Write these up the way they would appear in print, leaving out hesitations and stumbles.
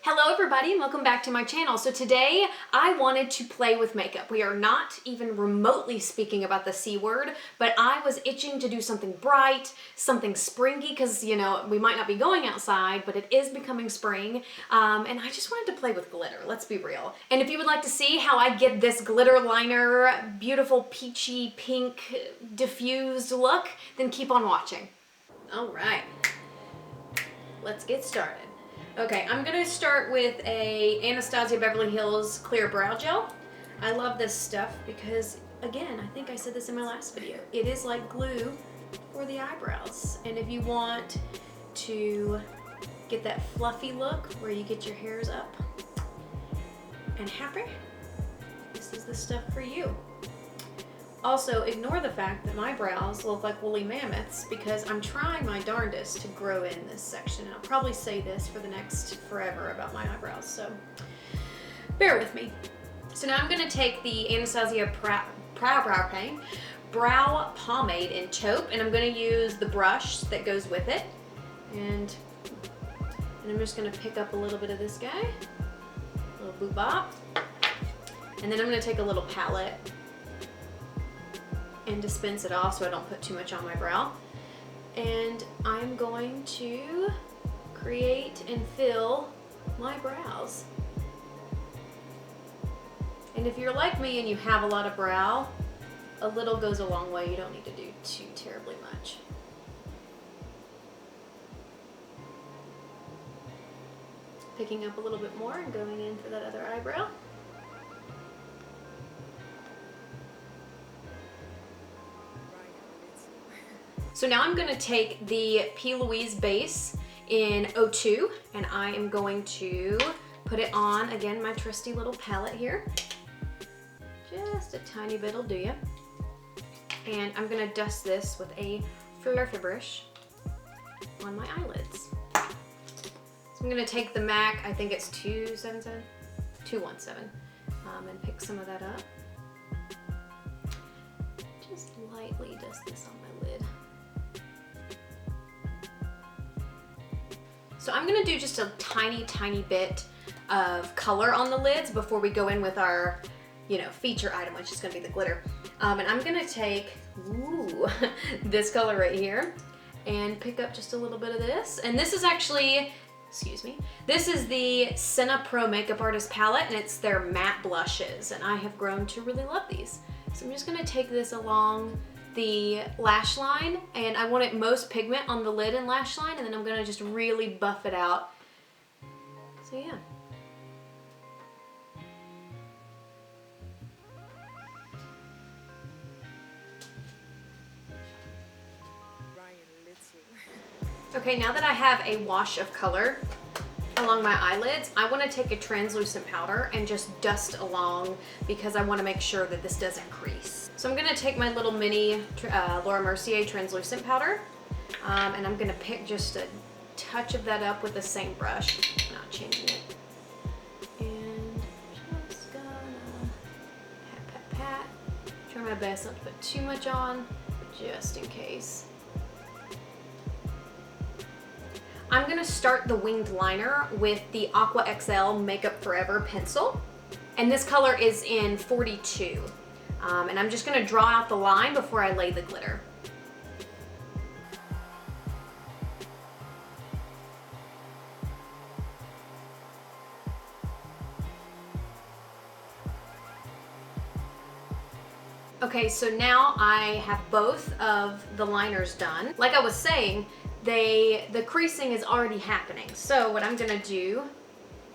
Hello everybody and welcome back to my channel. So today I wanted to play with makeup. We are not even remotely speaking about the C word, but I was itching to do something bright, something springy, because you know, we might not be going outside, but it is becoming spring. And I just wanted to play with glitter, let's be real. And if you would like to see how I get this glitter liner, beautiful peachy pink diffused look, then keep on watching. All right, let's get started. Okay, I'm gonna start with a Anastasia Beverly Hills Clear Brow Gel. I love this stuff because, again, I think I said this in my last video, it is like glue for the eyebrows. And if you want to get that fluffy look where you get your hairs up and happy, this is the stuff for you. Also, ignore the fact that my brows look like woolly mammoths because I'm trying my darndest to grow in this section. And I'll probably say this for the next forever about my eyebrows, so bear with me. So now I'm gonna take the Anastasia Brow Pomade in Taupe, and I'm gonna use the brush that goes with it. And I'm just gonna pick up a little bit of this guy, a little boop bop. And then I'm gonna take a little palette and dispense it off so I don't put too much on my brow. And I'm going to create and fill my brows. And if you're like me and you have a lot of brow, a little goes a long way. You don't need to do too terribly much. Picking up a little bit more and going in for that other eyebrow. So now I'm gonna take the P. Louise base in 02 and I am going to put it on, again, my trusty little palette here. Just a tiny bit will do ya. And I'm gonna dust this with a fluffy brush on my eyelids. So I'm gonna take the MAC, I think it's 217, and pick some of that up. Just lightly dust this on my lid. So I'm gonna do just a tiny bit of color on the lids before we go in with our, feature item, which is gonna be the glitter. And I'm gonna take, this color right here and pick up just a little bit of this. And this is actually, this is the Senna Pro Makeup Artist palette, and it's their matte blushes. And I have grown to really love these. So I'm just gonna take this along the lash line, and I want it most pigment on the lid and lash line, and then I'm gonna just really buff it out. So yeah. Okay, now that I have a wash of color along my eyelids, I want to take a translucent powder and just dust along because I want to make sure that this doesn't crease. So I'm going to take my little mini Laura Mercier translucent powder, and I'm going to pick just a touch of that up with the same brush, not changing it. And just gonna pat. Try my best not to put too much on, just in case. I'm gonna start the winged liner with the Aqua XL Makeup Forever pencil. And this color is in 42. And I'm just gonna draw out the line before I lay the glitter. Okay, so now I have both of the liners done. Like I was saying, the creasing is already happening. So what I'm gonna do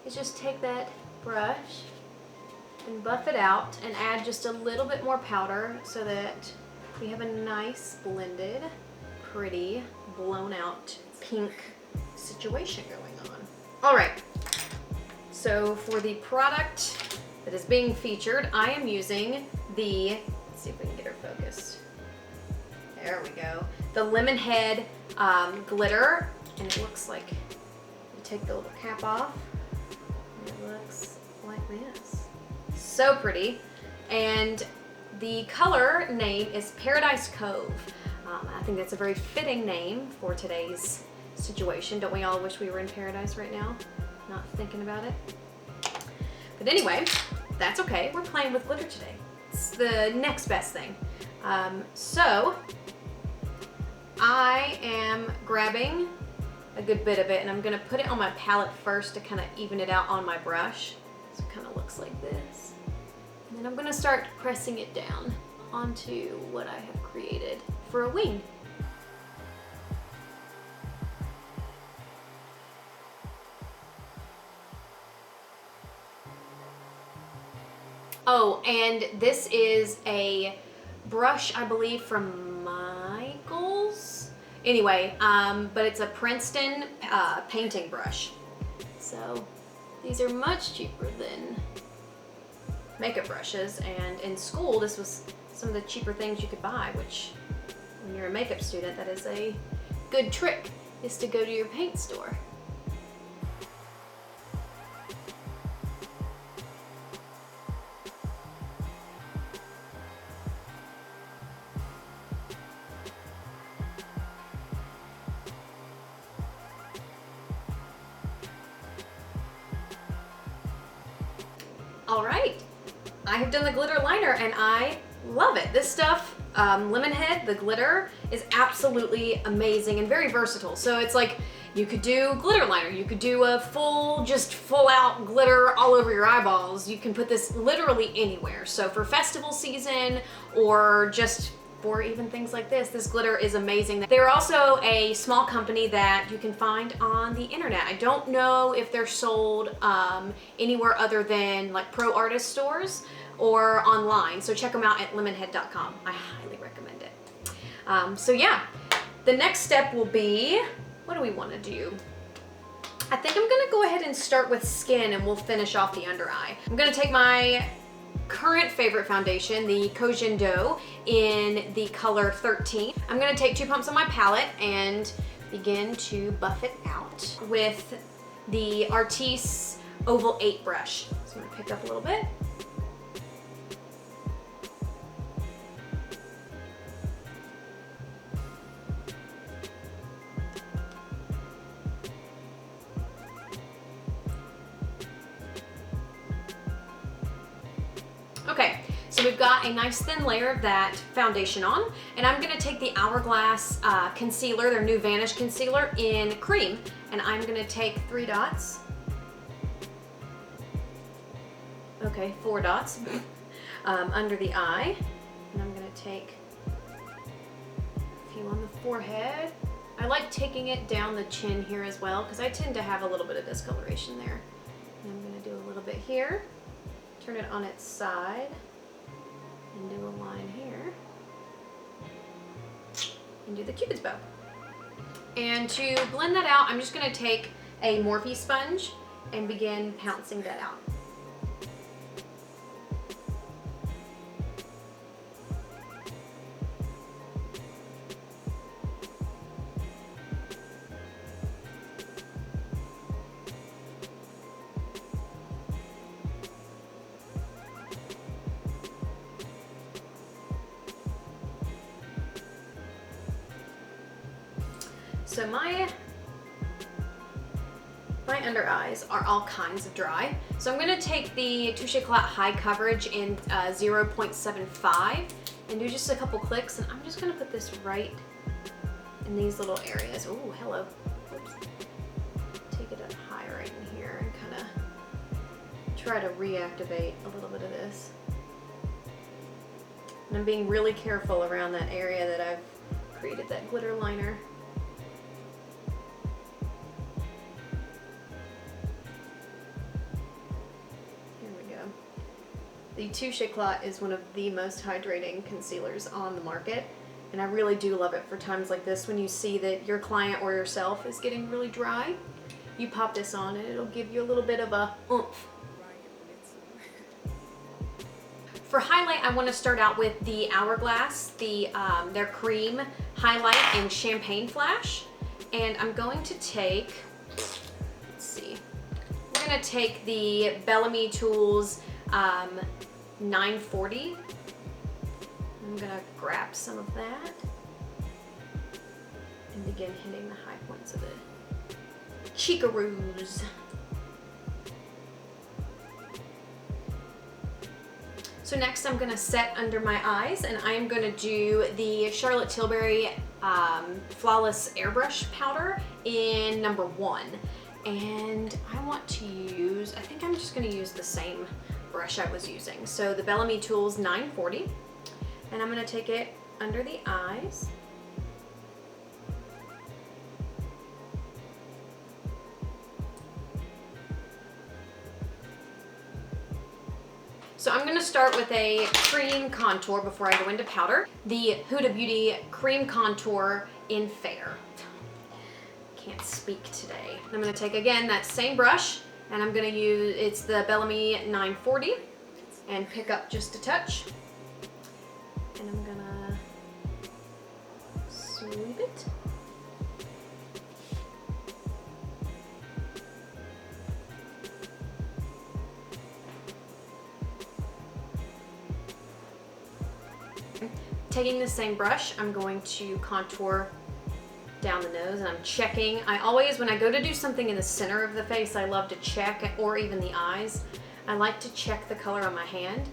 is just take that brush and buff it out and add just a little bit more powder so that we have a nice blended, pretty, blown out pink situation going on. All right, so for the product that is being featured, I am using the, let's see if we can get her focused. There we go. The Lemonhead glitter, and it looks like you take the little cap off, and it looks like this. So pretty. And the color name is Paradise Cove. I think that's a very fitting name for today's situation. Don't we all wish we were in paradise right now? not thinking about it. But anyway, that's okay. We're playing with glitter today. It's the next best thing. So I am grabbing a good bit of it and I'm gonna put it on my palette first to kind of even it out on my brush. So it kind of looks like this. And then I'm gonna start pressing it down onto what I have created for a wing. Oh, and this is a brush, I believe, from Michaels. Anyway, but it's a Princeton painting brush. So these are much cheaper than makeup brushes, and in school this was some of the cheaper things you could buy, which when you're a makeup student, that is a good trick, is to go to your paint store. All right, I have done the glitter liner and I love it. This stuff, Lemonhead, the glitter, is absolutely amazing and very versatile. So it's like, you could do glitter liner, you could do a just full out glitter all over your eyeballs. You can put this literally anywhere. So for festival season or just for even things like this glitter is amazing. They're also a small company that you can find on the internet. I don't know if they're sold anywhere other than like pro artist stores or online. So check them out at lemonhead.com. I highly recommend it. So yeah, the next step will be, what do we want to do? I think I'm gonna go ahead and start with skin and we'll finish off the under eye. I'm gonna take my current favorite foundation, the Kojin Dough, in the color 13. I'm gonna take 2 pumps on my palette and begin to buff it out with the Artis Oval 8 brush. So I'm gonna pick up a little bit. Okay, so we've got a nice thin layer of that foundation on, and I'm gonna take the Hourglass concealer, their new Vanish concealer in cream, and I'm gonna take 3 dots. Okay, 4 dots under the eye, and I'm gonna take a few on the forehead. I like taking it down the chin here as well, because I tend to have a little bit of discoloration there. And I'm gonna do a little bit here. Turn it on its side and do a line here and do the Cupid's bow. And to blend that out, I'm just going to take a Morphe sponge and begin pouncing that out. So my under eyes are all kinds of dry. So I'm gonna take the Touche Éclat High Coverage in 0.75 and do just a couple clicks, and I'm just gonna put this right in these little areas. Oh, hello. Oops. Take it up higher right in here and kind of try to reactivate a little bit of this. And I'm being really careful around that area that I've created that glitter liner. The Touche Éclat is one of the most hydrating concealers on the market, and I really do love it for times like this when you see that your client or yourself is getting really dry. You pop this on and it'll give you a little bit of a oomph. For highlight, I want to start out with the Hourglass, their cream highlight and champagne flash, and I'm going to take, let's see, we're going to take the Bellamy Tools 940. I'm gonna grab some of that and begin hitting the high points of the cheekaroos. So next I'm gonna set under my eyes, and I'm gonna do the Charlotte Tilbury Flawless Airbrush Powder in number 1. And I want to use, I think I'm just gonna use the same brush I was using. So the Bellamy Tools 940, and I'm gonna take it under the eyes. So I'm gonna start with a cream contour before I go into powder. The Huda Beauty Cream Contour in Fair. Can't speak today. I'm gonna take, again, that same brush, and I'm gonna use, it's the Bellamy 940, and pick up just a touch. And I'm gonna sweep it. Taking the same brush, I'm going to contour down the nose, and I'm checking. I always, when I go to do something in the center of the face, I love to check, or even the eyes, I like to check the color on my hand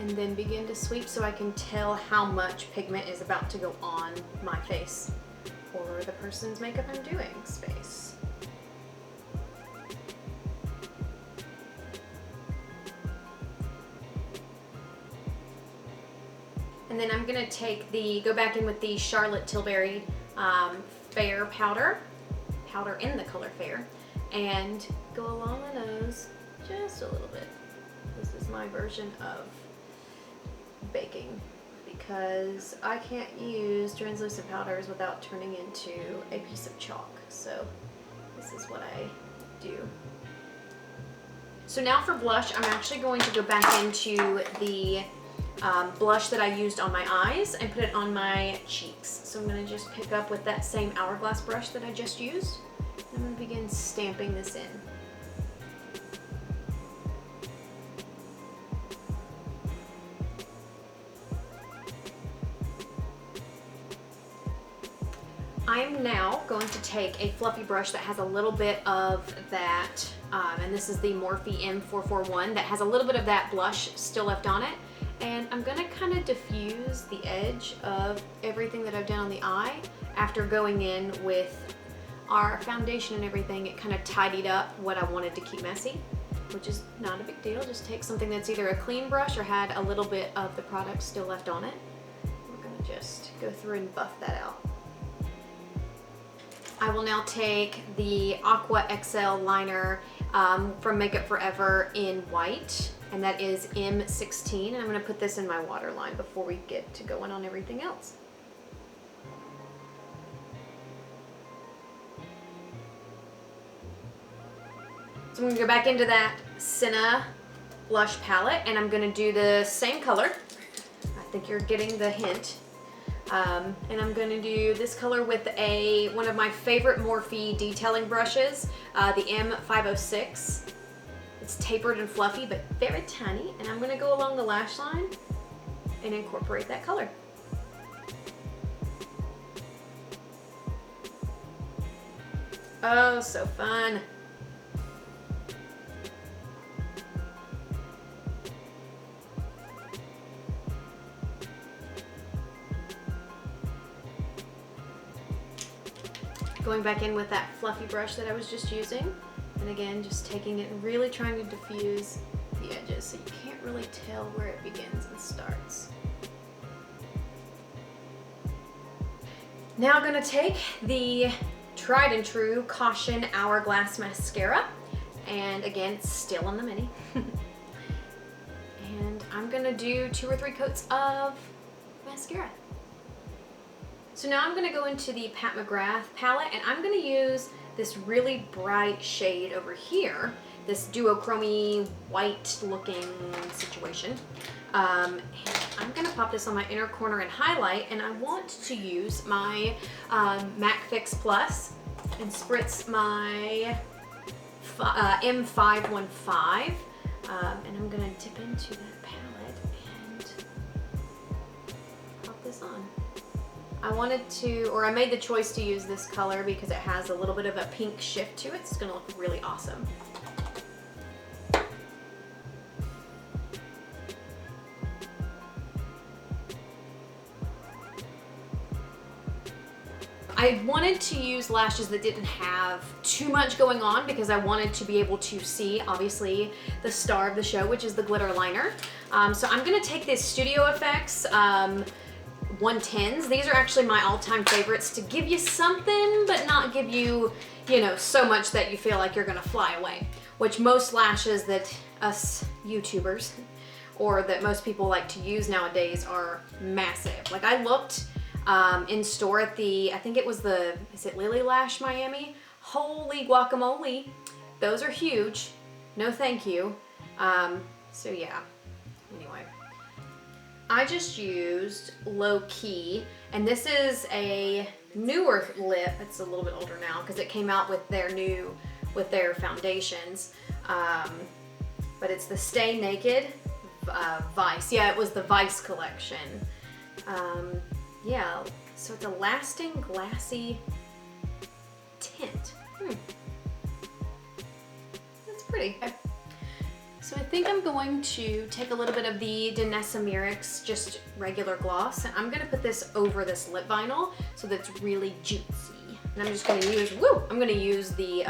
and then begin to sweep so I can tell how much pigment is about to go on my face or the person's makeup I'm doing's face. And then I'm gonna take go back in with the Charlotte Tilbury Fair powder in the color Fair, and go along the nose just a little bit. This is my version of baking, because I can't use translucent powders without turning into a piece of chalk. So this is what I do. So now for blush, I'm actually going to go back into the blush that I used on my eyes and put it on my cheeks. So I'm going to just pick up with that same hourglass brush that I just used. I'm going to begin stamping this in. I am now going to take a fluffy brush that has a little bit of that, and this is the Morphe M441, that has a little bit of that blush still left on it. And I'm gonna kind of diffuse the edge of everything that I've done on the eye. After going in with our foundation and everything, it kind of tidied up what I wanted to keep messy, which is not a big deal. Just take something that's either a clean brush or had a little bit of the product still left on it. We're gonna just go through and buff that out. I will now take the Aqua XL liner from Makeup Forever in white, and that is M16, and I'm going to put this in my waterline before we get to going on everything else. So I'm going to go back into that Senna blush palette, and I'm going to do the same color. I think you're getting the hint. And I'm going to do this color with one of my favorite Morphe detailing brushes, the M506. It's tapered and fluffy, but very tiny, and I'm going to go along the lash line and incorporate that color. Oh, so fun. Going back in with that fluffy brush that I was just using, and again just taking it and really trying to diffuse the edges so you can't really tell where it begins and starts. Now I'm going to take the tried and true Caution Hourglass Mascara, and again it's still on the mini, and I'm going to do 2 or 3 coats of mascara. So now I'm going to go into the Pat McGrath palette, and I'm going to use this really bright shade over here, this duochrome white looking situation. And I'm going to pop this on my inner corner and highlight, and I want to use my MAC Fix Plus and spritz my M515, and I'm going to dip into that palette and pop this on. I wanted to, or I made the choice to use this color because it has a little bit of a pink shift to it. It's going to look really awesome. I wanted to use lashes that didn't have too much going on because I wanted to be able to see, obviously, the star of the show, which is the glitter liner. So I'm gonna take this Studio Effects 110s. These are actually my all-time favorites to give you something, but not give you, you know, so much that you feel like you're gonna fly away. Which most lashes that us YouTubers or that most people like to use nowadays are massive. Like I looked in store at the, I think it was the, is it Lily Lash Miami? Holy guacamole. Those are huge. No thank you. So yeah, anyway. I just used Low Key, and this is a newer lip. It's a little bit older now because it came out with their foundations. But it's the Stay Naked Vice. Yeah, it was the Vice collection. Yeah, so it's a lasting glassy tint. That's pretty. Okay. So I think I'm going to take a little bit of the Danessa Myricks, just regular gloss, and I'm gonna put this over this lip vinyl so that it's really juicy. And I'm just gonna use, I'm gonna use the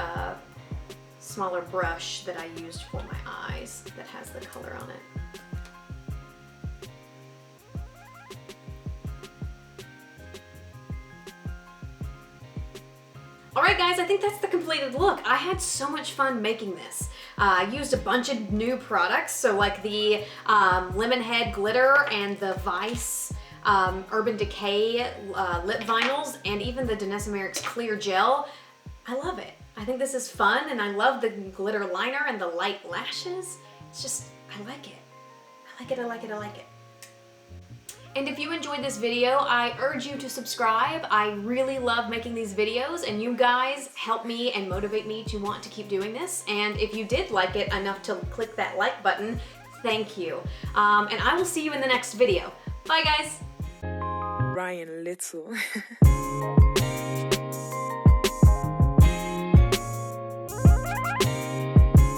smaller brush that I used for my eyes that has the color on it. Alright guys, I think that's the completed look. I had so much fun making this. I used a bunch of new products, so like the Lemonhead glitter and the Vice Urban Decay lip vinyls, and even the Danessa Myricks clear gel. I love it. I think this is fun, and I love the glitter liner and the light lashes. It's just, I like it. I like it, I like it, I like it. And if you enjoyed this video, I urge you to subscribe. I really love making these videos, and you guys help me and motivate me to want to keep doing this. And if you did like it enough to click that like button, thank you. And I will see you in the next video. Bye guys. Ryan Little.